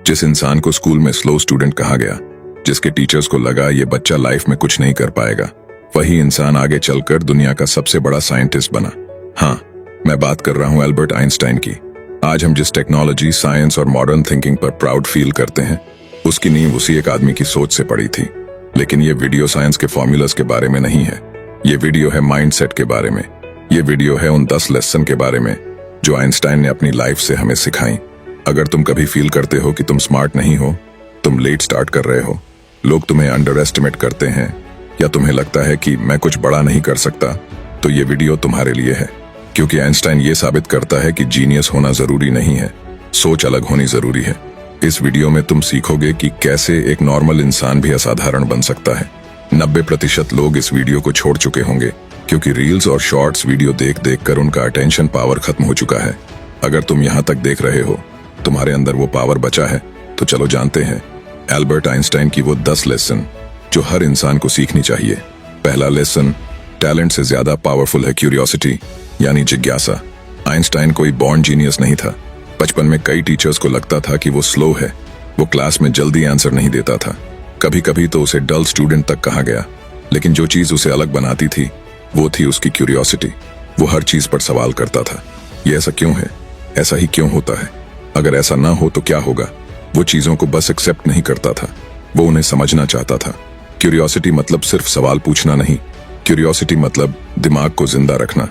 जिस इंसान को स्कूल में स्लो स्टूडेंट कहा गया, जिसके टीचर्स को लगा ये बच्चा लाइफ में कुछ नहीं कर पाएगा, वही इंसान आगे चलकर दुनिया का सबसे बड़ा साइंटिस्ट बना। हाँ, मैं बात कर रहा हूँ एल्बर्ट आइंस्टाइन की। आज हम जिस टेक्नोलॉजी, साइंस और मॉडर्न थिंकिंग पर प्राउड फील करते हैं, उसकी नींव उसी एक आदमी की सोच से पड़ी थी। लेकिन ये वीडियो साइंस के फॉर्मूलाज के बारे में नहीं है। ये वीडियो है माइंडसेट के बारे में। ये वीडियो है उन 10 लेसन के बारे में जो आइंस्टाइन ने अपनी लाइफ से हमें सिखाई। अगर तुम कभी फील करते हो कि तुम स्मार्ट नहीं हो, तुम लेट स्टार्ट कर रहे हो, लोग तुम्हें अंडर एस्टिमेट करते हैं, या तुम्हें लगता है कि मैं कुछ बड़ा नहीं कर सकता, तो ये वीडियो तुम्हारे लिए है। क्योंकि आइंस्टाइन ये साबित करता है कि जीनियस होना जरूरी नहीं है, सोच अलग होनी जरूरी है। इस वीडियो में तुम सीखोगे कि कैसे एक नॉर्मल इंसान भी असाधारण बन सकता है। 90% लोग इस वीडियो को छोड़ चुके होंगे क्योंकि रील्स और शॉर्ट्स वीडियो देख देख कर उनका अटेंशन पावर खत्म हो चुका है। अगर तुम यहाँ तक देख रहे हो, तुम्हारे अंदर वो पावर बचा है, तो चलो जानते हैं एल्बर्ट आइंस्टाइन की वो 10 लेसन जो हर इंसान को सीखनी चाहिए। पहला लेसन, टैलेंट से ज्यादा पावरफुल है क्यूरियोसिटी, यानी जिज्ञासा। आइंस्टाइन कोई बॉर्न जीनियस नहीं था। बचपन में कई टीचर्स को लगता था कि वो स्लो है, वो क्लास में जल्दी आंसर नहीं देता था। कभी कभी तो उसे डल स्टूडेंट तक कहा गया। लेकिन जो चीज उसे अलग बनाती थी वो थी उसकी क्यूरियोसिटी। वो हर चीज पर सवाल करता था। ये ऐसा क्यों है? ऐसा ही क्यों होता है? अगर ऐसा ना हो तो क्या होगा? वो चीजों को बस एक्सेप्ट नहीं करता था, वो उन्हें समझना चाहता था। क्यूरियोसिटी मतलब सिर्फ सवाल पूछना नहीं, क्यूरियोसिटी मतलब दिमाग को जिंदा रखना।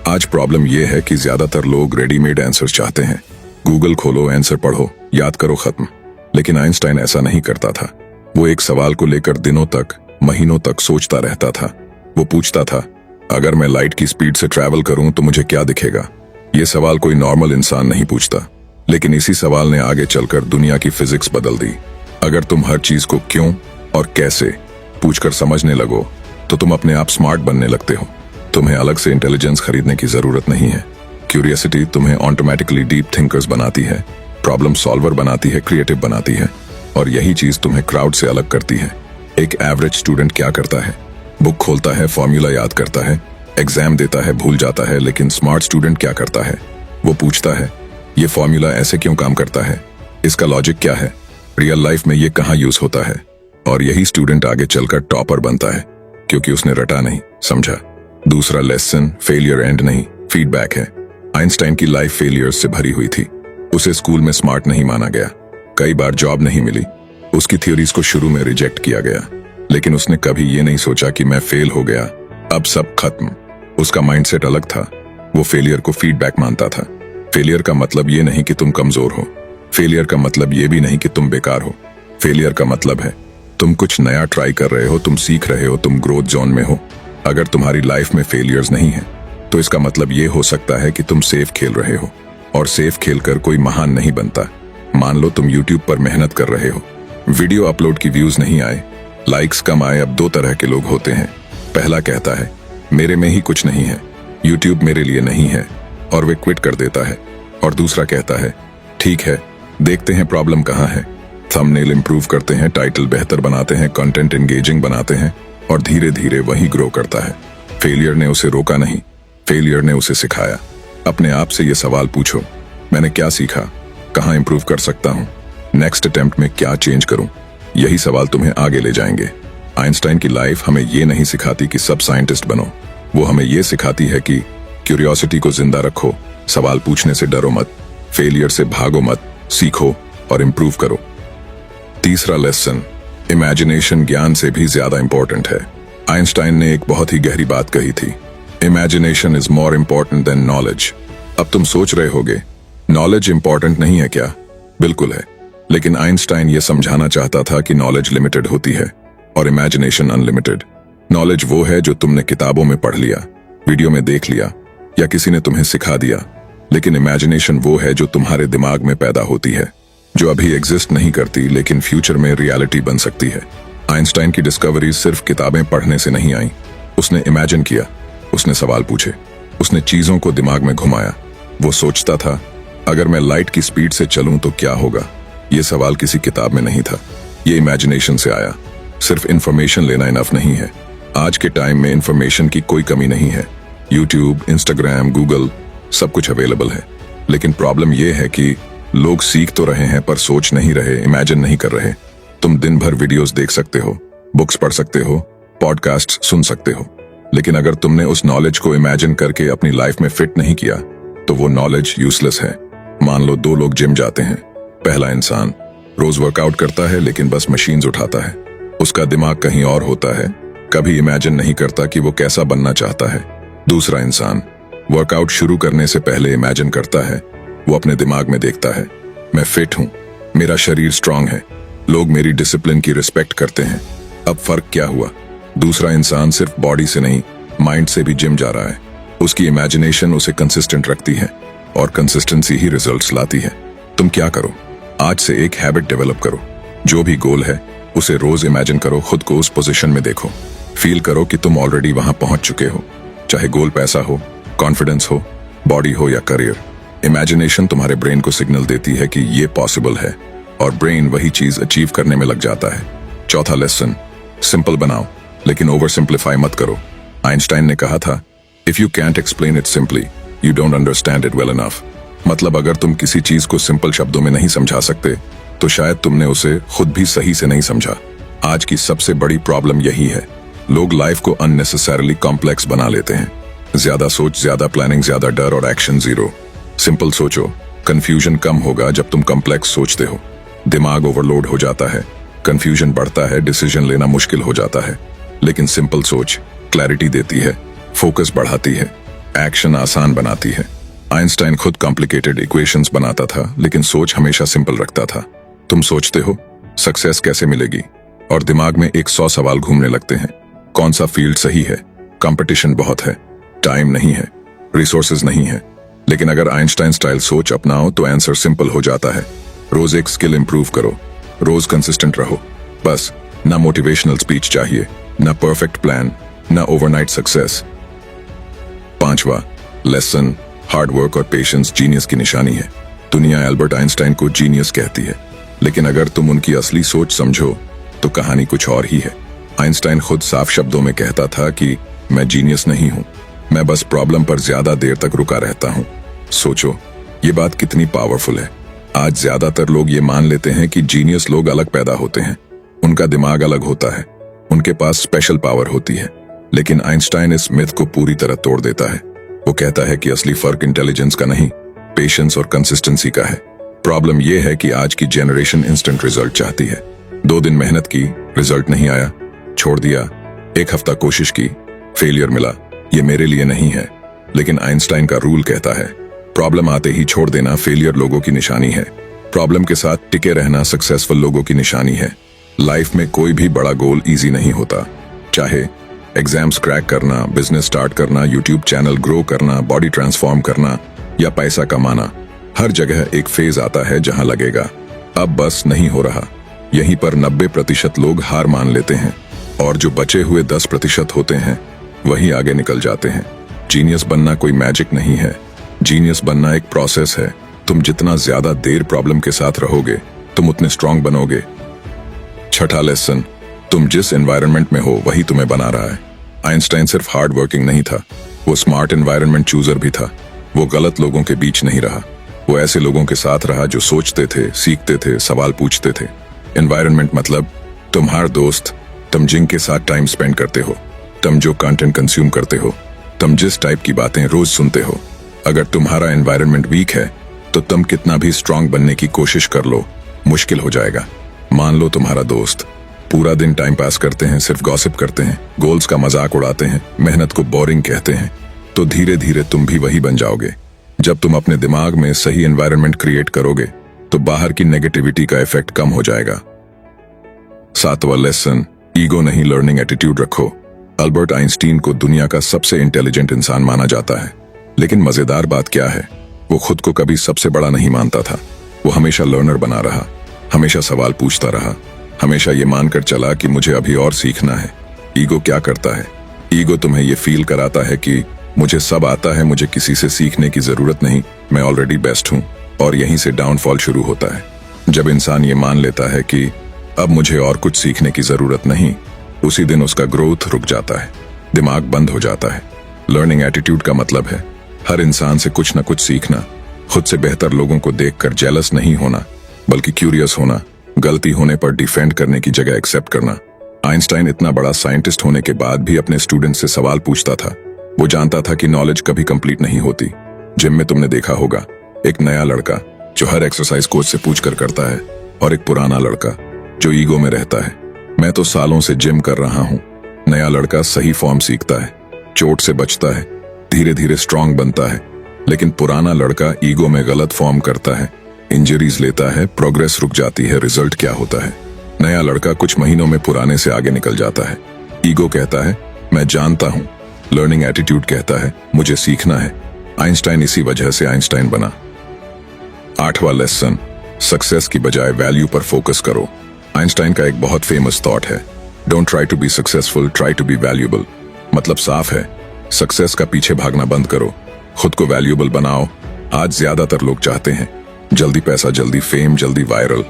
आज प्रॉब्लम यह है कि ज्यादातर लोग रेडीमेड आंसर चाहते हैं। गूगल खोलो, आंसर पढ़ो, याद करो, खत्म। लेकिन आइंस्टाइन ऐसा नहीं करता था। वो एक सवाल को लेकर दिनों तक, महीनों तक सोचता रहता था। वो पूछता था, अगर मैं लाइट की स्पीड से ट्रैवल करूं तो मुझे क्या दिखेगा? ये सवाल कोई नॉर्मल इंसान नहीं पूछता। लेकिन इसी सवाल ने आगे चलकर दुनिया की फिजिक्स बदल दी। अगर तुम हर चीज को क्यों और कैसे पूछकर समझने लगो, तो तुम अपने आप स्मार्ट बनने लगते हो। तुम्हें अलग से इंटेलिजेंस खरीदने की जरूरत नहीं है। क्यूरियोसिटी तुम्हें ऑटोमेटिकली डीप थिंकर्स बनाती है, प्रॉब्लम सॉल्वर बनाती है, क्रिएटिव बनाती है, और यही चीज तुम्हें क्राउड से अलग करती है। एक एवरेज स्टूडेंट क्या करता है? बुक खोलता है, फॉर्मूला याद करता है, एग्जाम देता है, भूल जाता है। लेकिन स्मार्ट स्टूडेंट क्या करता है? वो पूछता है, ये फॉर्मूला ऐसे क्यों काम करता है? इसका लॉजिक क्या है? रियल लाइफ में ये कहाँ यूज होता है? और यही स्टूडेंट आगे चलकर टॉपर बनता है, क्योंकि उसने रटा नहीं, समझा। दूसरा लेसन, फेलियर एंड नहीं, फीडबैक है। आइंस्टाइन की लाइफ फेलियर्स से भरी हुई थी। उसे स्कूल में स्मार्ट नहीं माना गया, कई बार जॉब नहीं मिली, उसकी थ्योरीज को शुरू में रिजेक्ट किया गया। लेकिन उसने कभी ये नहीं सोचा कि मैं फेल हो गया, अब सब खत्म। उसका माइंडसेट अलग था। वो फेलियर को फीडबैक मानता था। फेलियर का मतलब ये नहीं कि तुम कमजोर हो। फेलियर का मतलब ये भी नहीं कि तुम बेकार हो। फेलियर का मतलब है तुम कुछ नया ट्राई कर रहे हो, तुम सीख रहे हो, तुम ग्रोथ जोन में हो। अगर तुम्हारी लाइफ में फेलियर्स नहीं है, तो इसका मतलब ये हो सकता है कि तुम सेफ खेल रहे हो, और सेफ खेलकर कोई महान नहीं बनता। मान लो तुम YouTube पर मेहनत कर रहे हो, वीडियो अपलोड की व्यूज नहीं आए, लाइक्स कम आए। अब 2 तरह के लोग होते हैं। पहला कहता है मेरे में ही कुछ नहीं है, YouTube मेरे लिए नहीं है, और वे क्विट कर देता है। और दूसरा कहता है ठीक है, देखते हैं प्रॉब्लम कहाँ है। थंबनेल इंप्रूव करते हैं, टाइटल बेहतर बनाते हैं, कंटेंट एंगेजिंग बनाते हैं, और धीरे धीरे वही ग्रो करता है। फेलियर ने उसे रोका नहीं, फेलियर ने उसे सिखाया। अपने आप से ये सवाल पूछो, मैंने क्या सीखा? कहाँ इंप्रूव कर सकता हूँ? नेक्स्ट अटेम्प्ट में क्या चेंज करूँ? यही सवाल तुम्हें आगे ले जाएंगे। आइंस्टाइन की लाइफ हमें ये नहीं सिखाती कि सब साइंटिस्ट बनो, वो हमें ये सिखाती है कि क्यूरियोसिटी को जिंदा रखो, सवाल पूछने से डरो मत, फेलियर से भागो मत, सीखो और इंप्रूव करो। तीसरा लेसन, इमेजिनेशन ज्ञान से भी ज्यादा इंपॉर्टेंट है। आइंस्टाइन ने एक बहुत ही गहरी बात कही थी, imagination is more important than knowledge. अब तुम सोच रहे होगे नॉलेज इंपॉर्टेंट नहीं है क्या? बिल्कुल है। लेकिन आइंस्टाइन ये समझाना चाहता था कि नॉलेज लिमिटेड होती है और इमेजिनेशन अनलिमिटेड। नॉलेज वो है जो तुमने किताबों में पढ़ लिया, वीडियो में देख लिया, या किसी ने तुम्हें सिखा दिया। लेकिन इमेजिनेशन वो है जो तुम्हारे दिमाग में पैदा होती है, जो अभी एग्जिस्ट नहीं करती लेकिन फ्यूचर में रियलिटी बन सकती है। आइंस्टाइन की डिस्कवरीज सिर्फ किताबें पढ़ने से नहीं आई। उसने इमेजिन किया, उसने सवाल पूछे, उसने चीजों को दिमाग में घुमाया। वो सोचता था अगर मैं लाइट की स्पीड से चलूं तो क्या होगा? ये सवाल किसी किताब में नहीं था, ये इमेजिनेशन से आया। सिर्फ इंफॉर्मेशन लेना इनफ नहीं है। आज के टाइम में इंफॉर्मेशन की कोई कमी नहीं है। YouTube, Instagram, Google सब कुछ अवेलेबल है। लेकिन प्रॉब्लम यह है कि लोग सीख तो रहे हैं पर सोच नहीं रहे, इमेजिन नहीं कर रहे। तुम दिन भर वीडियोस देख सकते हो, बुक्स पढ़ सकते हो, पॉडकास्ट सुन सकते हो, लेकिन अगर तुमने उस नॉलेज को इमेजिन करके अपनी लाइफ में फिट नहीं किया तो वो नॉलेज यूजलेस है। मान लो 2 लोग जिम जाते हैं। पहला इंसान रोज वर्कआउट करता है लेकिन बस मशीन्स उठाता है। उसका दिमाग कहीं और होता है, कभी इमेजिन नहीं करता कि वो कैसा बनना चाहता है। दूसरा इंसान वर्कआउट शुरू करने से पहले इमेजिन करता है। वो अपने दिमाग में देखता है, मैं फिट हूं, मेरा शरीर स्ट्रांग है, लोग मेरी डिसिप्लिन की रिस्पेक्ट करते हैं। अब फर्क क्या हुआ? दूसरा इंसान सिर्फ बॉडी से नहीं, माइंड से भी जिम जा रहा है। उसकी इमेजिनेशन उसे कंसिस्टेंट रखती है और कंसिस्टेंसी ही रिजल्ट्स लाती है। तुम क्या करो? आज से एक हैबिट डेवलप करो। जो भी गोल है उसे रोज इमेजिन करो, खुद को उस पोजीशन में देखो, फील करो कि तुम ऑलरेडी वहां पहुंच चुके हो। चाहे गोल पैसा हो, कॉन्फिडेंस हो, बॉडी हो या करियर, इमेजिनेशन तुम्हारे ब्रेन को सिग्नल देती है कि ये पॉसिबल है और ब्रेन वही चीज अचीव करने में लग जाता है। चौथा लेसन, सिंपल बनाओ लेकिन ओवर सिंप्लीफाई मत करो। आइंस्टाइन ने कहा था, if you can't explain it simply you don't understand it well enough. मतलब अगर तुम किसी चीज को सिंपल शब्दों में नहीं समझा सकते तो शायद तुमने उसे खुद भी सही से नहीं समझा। आज की सबसे बड़ी प्रॉब्लम यही है, लोग लाइफ को अननेसेसरली कॉम्प्लेक्स बना लेते हैं। ज्यादा सोच, ज्यादा प्लानिंग, ज्यादा डर और एक्शन जीरो। सिंपल सोचो, कंफ्यूजन कम होगा जब तुम कॉम्प्लेक्स सोचते हो। दिमाग ओवरलोड हो जाता है, कंफ्यूजन बढ़ता है, डिसीजन लेना मुश्किल हो जाता है। लेकिन सिंपल सोच क्लैरिटी देती है, फोकस बढ़ाती है, एक्शन आसान बनाती है। आइंस्टाइन खुद कॉम्प्लिकेटेड इक्वेशंस बनाता था लेकिन सोच हमेशा सिंपल रखता था। तुम सोचते हो सक्सेस कैसे मिलेगी और दिमाग में 100 सवाल घूमने लगते हैं। कौन सा फील्ड सही है, कंपटीशन बहुत है, टाइम नहीं है, रिसोर्सेज नहीं है। लेकिन अगर आइंस्टाइन स्टाइल सोच अपनाओ तो आंसर सिंपल हो जाता है। रोज एक स्किल इंप्रूव करो, रोज कंसिस्टेंट रहो। बस ना मोटिवेशनल स्पीच चाहिए, ना परफेक्ट प्लान, ना ओवरनाइट सक्सेस। 5वां लेसन, हार्ड वर्क और पेशेंस जीनियस की निशानी है। दुनिया एल्बर्ट आइंस्टाइन को जीनियस कहती है, लेकिन अगर तुम उनकी असली सोच समझो तो कहानी कुछ और ही है। आइंस्टाइन खुद साफ शब्दों में कहता था कि मैं जीनियस नहीं हूं, मैं बस प्रॉब्लम पर ज्यादा देर तक रुका रहता हूं। सोचो ये बात कितनी पावरफुल है। आज ज्यादातर लोग ये मान लेते हैं कि जीनियस लोग अलग पैदा होते हैं, उनका दिमाग अलग होता है, उनके पास स्पेशल पावर होती है। लेकिन आइंस्टाइन इस मिथ को पूरी तरह तोड़ देता है। वो कहता है कि असली फर्क इंटेलिजेंस का नहीं, पेशेंस और कंसिस्टेंसी का है। प्रॉब्लम यह है कि आज की जनरेशन इंस्टेंट रिजल्ट चाहती है। 2 दिन मेहनत की, रिजल्ट नहीं आया, छोड़ दिया। 1 हफ्ता कोशिश की, फेलियर मिला, ये मेरे लिए नहीं है। लेकिन आइंस्टाइन का रूल कहता है, प्रॉब्लम आते ही छोड़ देना फेलियर लोगों की निशानी है, प्रॉब्लम के साथ टिके रहना सक्सेसफुल लोगों की निशानी है। लाइफ में कोई भी बड़ा गोल इजी नहीं होता, चाहे एग्जाम्स क्रैक करना, बिजनेस स्टार्ट करना, यूट्यूब चैनल ग्रो करना, बॉडी ट्रांसफॉर्म करना या पैसा कमाना। हर जगह एक फेज आता है जहां लगेगा अब बस नहीं हो रहा। यहीं पर 90% लोग हार मान लेते हैं और जो बचे हुए 10% होते हैं वही आगे निकल जाते हैं। जीनियस बनना कोई मैजिक नहीं है, जीनियस बनना एक प्रोसेस है। तुम जितना ज्यादा देर प्रॉब्लम के साथ रहोगे तुम उतने स्ट्रांग बनोगे। 6ठा लेसन, तुम जिस एनवायरनमेंट में हो वही तुम्हें बना रहा है। आइंस्टाइन सिर्फ हार्ड वर्किंग नहीं था, वो स्मार्ट एनवायरनमेंट चूजर भी था। वो गलत लोगों के बीच नहीं रहा, वो ऐसे लोगों के साथ रहा जो सोचते थे, सीखते थे, सवाल पूछते थे। एनवायरनमेंट मतलब तुम्हारा दोस्त, तुम जिनके साथ टाइम स्पेंड करते हो, तुम जो कंटेंट कंज्यूम करते हो, तुम जिस टाइप की बातें रोज सुनते हो। अगर तुम्हारा एनवायरनमेंट वीक है तो तुम कितना भी स्ट्रांग बनने की कोशिश कर लो, मुश्किल हो जाएगा। मान लो तुम्हारा दोस्त पूरा दिन टाइम पास करते हैं, सिर्फ गॉसिप करते हैं, गोल्स का मजाक उड़ाते हैं, मेहनत को बोरिंग कहते हैं, तो धीरे धीरे तुम भी वही बन जाओगे। जब तुम अपने दिमाग में सही एनवायरनमेंट क्रिएट करोगे तो बाहर की नेगेटिविटी का इफेक्ट कम हो जाएगा। 7वां लेसन, ईगो नहीं लर्निंग एटीट्यूड रखो। अल्बर्ट आइंस्टीन को दुनिया का सबसे इंटेलिजेंट इंसान माना जाता है, लेकिन मजेदार बात क्या है, वो खुद को कभी सबसे बड़ा नहीं मानता था। वो हमेशा लर्नर बना रहा, हमेशा सवाल पूछता रहा, हमेशा ये मानकर चला कि मुझे अभी और सीखना है। ईगो क्या करता है? ईगो तुम्हें ये फील कराता है कि मुझे सब आता है, मुझे किसी से सीखने की जरूरत नहीं, मैं ऑलरेडी बेस्ट हूं। और यहीं से डाउनफॉल शुरू होता है। जब इंसान ये मान लेता है कि अब मुझे और कुछ सीखने की जरूरत नहीं, उसी दिन उसका ग्रोथ रुक जाता है, दिमाग बंद हो जाता है। लर्निंग एटीट्यूड का मतलब है हर इंसान से कुछ न कुछ सीखना, खुद से बेहतर लोगों को देखकर जेलस नहीं होना, बल्कि क्यूरियस होना, गलती होने पर डिफेंड करने की जगह एक्सेप्ट करना। आइंस्टाइन इतना बड़ा साइंटिस्ट होने के बाद भी अपने स्टूडेंट से सवाल पूछता था। वो जानता था कि नॉलेज कभी कंप्लीट नहीं होती। जिम में तुमने देखा होगा, एक नया लड़का जो हर एक्सरसाइज कोच से पूछकर करता है, और एक पुराना लड़का जो ईगो में रहता है। मैं तो सालों से जिम कर रहा हूँ। नया लड़का सही फॉर्म सीखता है, चोट से बचता है, धीरे धीरे स्ट्रांग बनता है। लेकिन पुराना लड़का ईगो में गलत फॉर्म करता है, इंजरीज लेता है, प्रोग्रेस रुक जाती है। रिजल्ट क्या होता है? नया लड़का कुछ महीनों में पुराने से आगे निकल जाता है। ईगो कहता है मैं जानता हूं, लर्निंग एटीट्यूड कहता है मुझे सीखना है। आइंस्टाइन इसी वजह से आइंस्टाइन बना। 8वां लेसन, सक्सेस की बजाय वैल्यू पर फोकस करो। आइंस्टाइन का एक बहुत फेमस थॉट है, don't try to be successful, try to be valuable. मतलब साफ है, सक्सेस का पीछे भागना बंद करो, खुद को वैल्यूएबल बनाओ। आज ज्यादातर लोग चाहते हैं जल्दी पैसा, जल्दी फेम, जल्दी वायरल,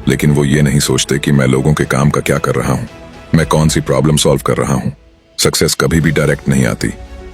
लेकिन वो ये नहीं सोचते कि मैं लोगों के काम का क्या कर रहा हूँ, मैं कौन सी प्रॉब्लम सॉल्व कर रहा हूँ। सक्सेस कभी भी डायरेक्ट नहीं आती,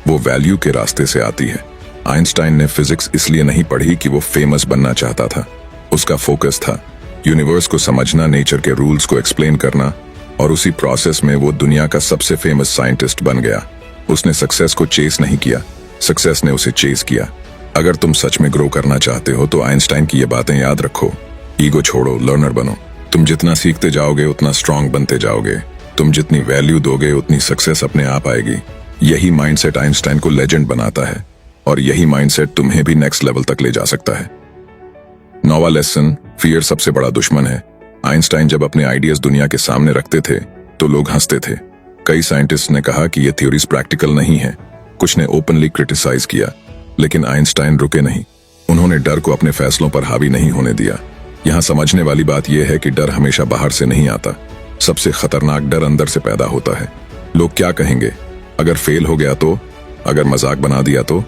वो वैल्यू के रास्ते से आती है। आइंस्टाइन ने फिजिक्स इसलिए नहीं पढ़ी कि वो फेमस बनना चाहता था। उसका फोकस था यूनिवर्स को समझना, नेचर के रूल्स को एक्सप्लेन करना, और उसी प्रोसेस में वो दुनिया का सबसे फेमस साइंटिस्ट बन गया। उसने सक्सेस को चेस नहीं किया, सक्सेस ने उसे चेस किया। अगर तुम सच में ग्रो करना चाहते हो तो आइंस्टाइन की ये बातें याद रखो। ईगो छोड़ो, लर्नर बनो। तुम जितना सीखते जाओगे उतना स्ट्रांग बनते जाओगे। तुम जितनी वैल्यू दोगे उतनी सक्सेस अपने आप आएगी। यही माइंडसेट आइंस्टाइन को लेजेंड बनाता है, और यही माइंडसेट तुम्हें भी नेक्स्ट लेवल तक ले जा सकता है। 9वां लेसन, फियर सबसे बड़ा दुश्मन है। आइंस्टाइन जब अपने आइडियाज दुनिया के सामने रखते थे तो लोग हंसते थे। कई साइंटिस्ट ने कहा कि ये थ्योरीज प्रैक्टिकल नहीं है, कुछ ने ओपनली क्रिटिसाइज किया, लेकिन आइंस्टाइन रुके नहीं। उन्होंने डर को अपने फैसलों पर हावी नहीं होने दिया। यहाँ समझने वाली बात यह है कि डर हमेशा बाहर से नहीं आता, सबसे खतरनाक डर अंदर से पैदा होता है। लोग क्या कहेंगे, अगर फेल हो गया तो, अगर मजाक बना दिया तो,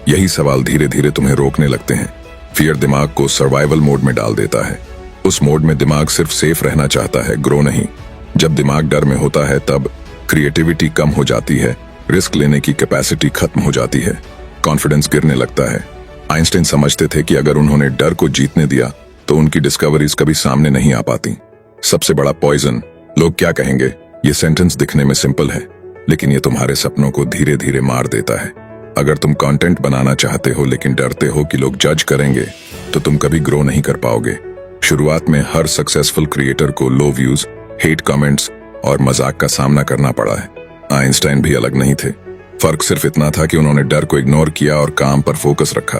यही सवाल धीरे धीरे तुम्हें रोकने लगते हैं। फियर दिमाग को सर्वाइवल मोड में डाल देता है। उस मोड में दिमाग सिर्फ सेफ रहना चाहता है, ग्रो नहीं। जब दिमाग डर में होता है तब क्रिएटिविटी कम हो जाती है, रिस्क लेने की कैपेसिटी खत्म हो जाती है, कॉन्फिडेंस गिरने लगता है। आइंस्टाइन समझते थे कि अगर उन्होंने डर को जीतने दिया तो उनकी डिस्कवरीज कभी सामने नहीं आ पाती। सबसे बड़ा पॉइजन, लोग क्या कहेंगे, ये सेंटेंस दिखने में सिंपल है, लेकिन ये तुम्हारे सपनों को धीरे धीरे मार देता है। अगर तुम कंटेंट बनाना चाहते हो लेकिन डरते हो कि लोग जज करेंगे, तो तुम कभी ग्रो नहीं कर पाओगे। शुरुआत में हर सक्सेसफुल क्रिएटर को लो व्यूज, हेट कमेंट्स और मजाक का सामना करना पड़ा है। आइंस्टाइन भी अलग नहीं थे। फर्क सिर्फ इतना था कि उन्होंने डर को इग्नोर किया और काम पर फोकस रखा।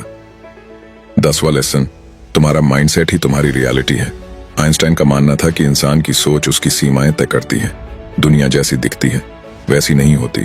10वां लेसन, तुम्हारा माइंडसेट ही तुम्हारी रियलिटी है। आइंस्टाइन का मानना था कि इंसान की सोच उसकी सीमाएं तय करती है। दुनिया जैसी दिखती है वैसी नहीं होती,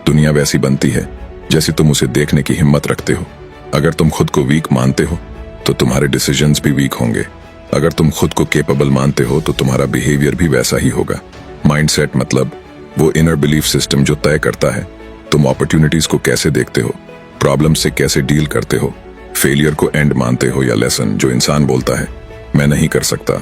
दुनिया वैसी बनती है जैसी तुम उसे देखने की हिम्मत रखते हो। अगर तुम खुद को वीक मानते हो तो तुम्हारे डिसीजंस भी वीक होंगे। अगर तुम खुद को केपेबल मानते हो तो तुम्हारा बिहेवियर भी वैसा ही होगा। माइंडसेट मतलब वो इनर बिलीफ सिस्टम जो तय करता है तुम अपॉर्चुनिटीज को कैसे देखते हो, प्रॉब्लम से कैसे डील करते हो, फेलियर को एंड मानते हो या लेसन। जो इंसान बोलता है मैं नहीं कर सकता,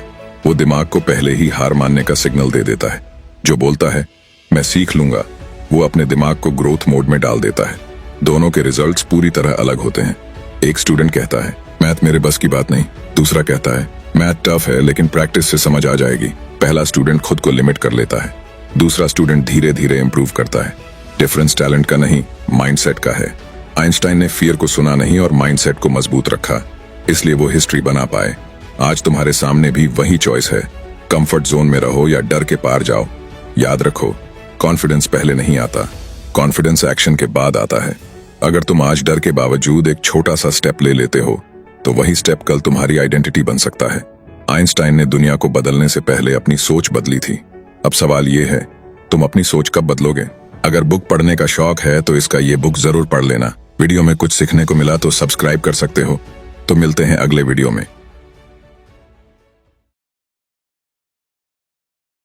वो दिमाग को पहले ही हार मानने का सिग्नल दे देता है। जो बोलता है मैं सीख लूंगा, वो अपने दिमाग को ग्रोथ मोड में डाल देता है। दोनों के रिजल्ट्स पूरी तरह अलग होते हैं। एक स्टूडेंट कहता है मैथ मेरे बस की बात नहीं, दूसरा कहता है मैथ टफ है लेकिन प्रैक्टिस से समझ आ जाएगी। पहला स्टूडेंट खुद को लिमिट कर लेता है, दूसरा स्टूडेंट धीरे धीरे इंप्रूव करता है। डिफरेंस टैलेंट का नहीं, माइंडसेट का है। आइंस्टाइन ने फियर को सुना नहीं और माइंडसेट को मजबूत रखा, इसलिए वो हिस्ट्री बना पाए। आज तुम्हारे सामने भी वही चॉइस है, कंफर्ट जोन में रहो या डर के पार जाओ। याद रखो, कॉन्फिडेंस पहले नहीं आता, कॉन्फिडेंस एक्शन के बाद आता है। अगर तुम आज डर के बावजूद एक छोटा सा स्टेप ले लेते हो तो वही स्टेप कल तुम्हारी आइडेंटिटी बन सकता है। आइंस्टाइन ने दुनिया को बदलने से पहले अपनी सोच बदली थी। अब सवाल ये है, तुम अपनी सोच कब बदलोगे? अगर बुक पढ़ने का शौक है तो इसका ये बुक जरूर पढ़ लेना। वीडियो में कुछ सीखने को मिला तो सब्सक्राइब कर सकते हो। तो मिलते हैं अगले वीडियो में।